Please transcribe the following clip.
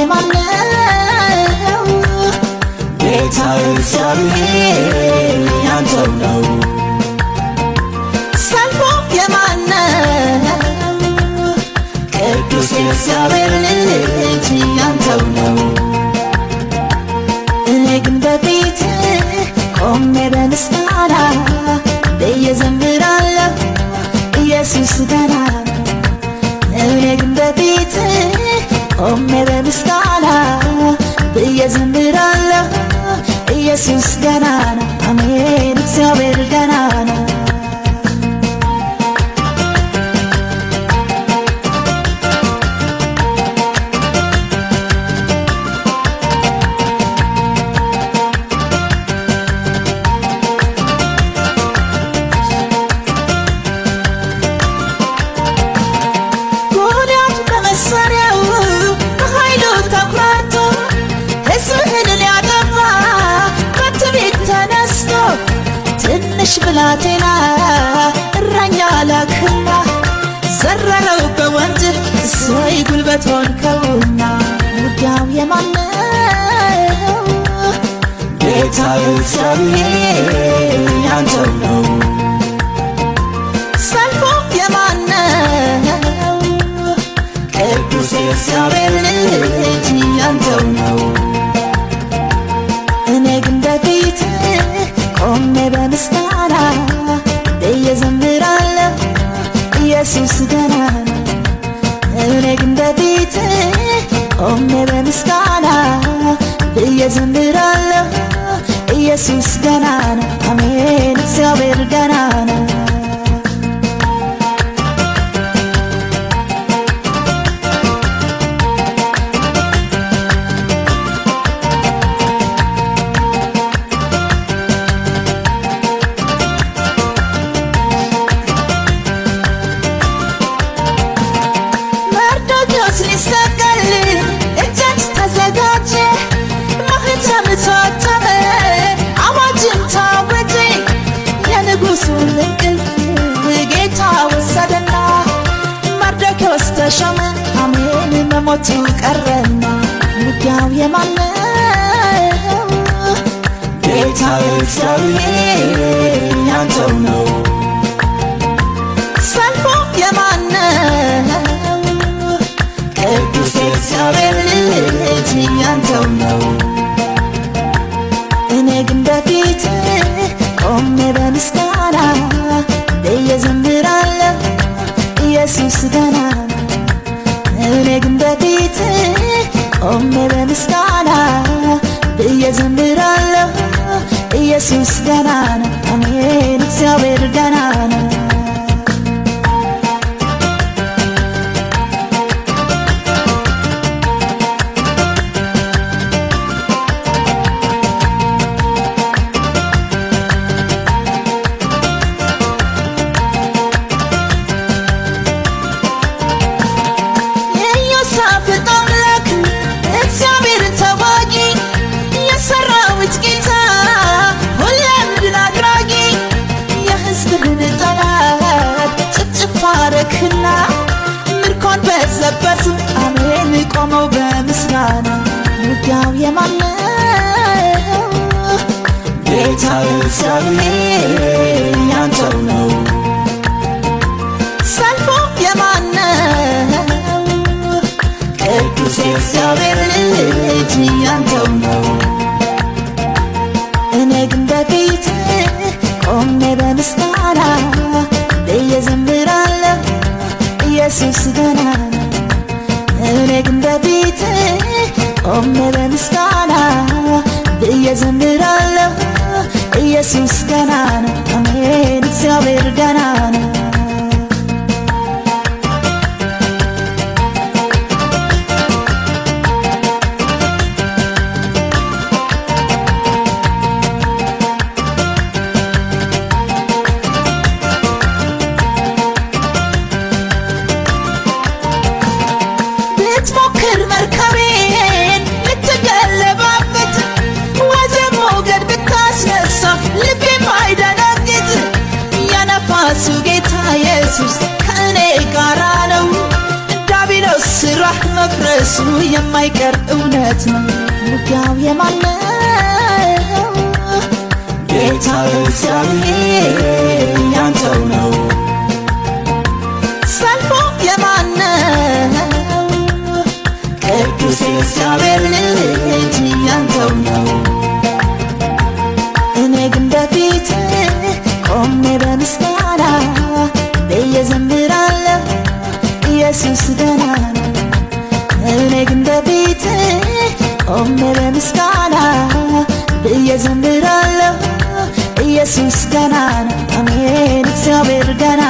የማነው ጌታ እግዚአብሔር ያንተው ነው ሰልፉ የማነው ቅዱስ የእግዚአብሔር ልጅ ያንተው ነው እኔ ግን በፊትህ ቆሜ በምስጋና እየዘምራለሁ ኢየሱስ ገና እኔ ግን በፊትህ ቆሜ በምስጋና እየዘምራለሁ ኢየሱስ ገና አሜን እግዚአብሔር ገና ትንሽ ብላቴና እረኛ ላክና ዘረረው በወንጭፍ እሰይ ጉልበት ሆንከውና ውጊያው የማነው ጌታ እግዚአብሔር ያንተው ነው ሰልፉ የማነው ቅዱስ የእግዚአብሔር ልጅ ያንተው ነው እኔ ግን በፊትህ ቆሜ በምስጋና እየዘምራለሁ ኢየሱስ ገና እኔ ግን በፊትህ ቆሜ በምስጋና እየዘምራለሁ ኢየሱስ ገና አሜን እግዚአብሔር ገና ጌታ ወሰደና መርዶክዮስ ተሾመ አሜን መሞቱ ቀረና ውጊያው የማነው ጌታ እግዚአብሔር ያንተው ነው ሰልፉ የማነው ቅዱስ እግዚአብሔር ልጅ ያንተው ነው እኔ ግን በፊትህ ቆሜ በምስጋና እየዘምራለሁ ኢየሱስ ገና እኔ ግን በፊትህ ቆሜ በምስጋና እየዘምራለሁ ኢየሱስ ገና አሜን እግዚአብሔር ገና ባረክና ምርኮን በዘበቱ አሜን ቆመው በምስጋና ውጊያው የማነው ጌታ እግዚአብሔር ያንተው ነው ሰልፉ የማነው ቅዱስ የእግዚአብሔር ልጅ ያንተው ነው እኔ ግን በፊትህ ቆሜ በምስጋና እየዘምራለሁ ኢየሱስ ገና እኔ ግን በፊትህ ቆሜ በምስጋና እየዘምራለሁ ኢየሱስ ገና አሜን እግዚአብሔር ገና መፍረሱ የማይቀር እውነት ነው። ውጊያው የማን ነው? ጌታ እግዚአብሔር ያንተው ነው። ሰልፉ የማን ነው? ቅዱስ እግዚአብሔር ልጅ ያንተው ነው። እኔ ግን በፊት ቆሜ በምስጋና ብዬ ዘምራለሁ ኢየሱስ ገና ነው። እኔ ግን በፊት ቆሜ በምስጋና ብዬ ዘምራለሁ ኢየሱስ ገና ነው። አሜን እግዚአብሔር ገና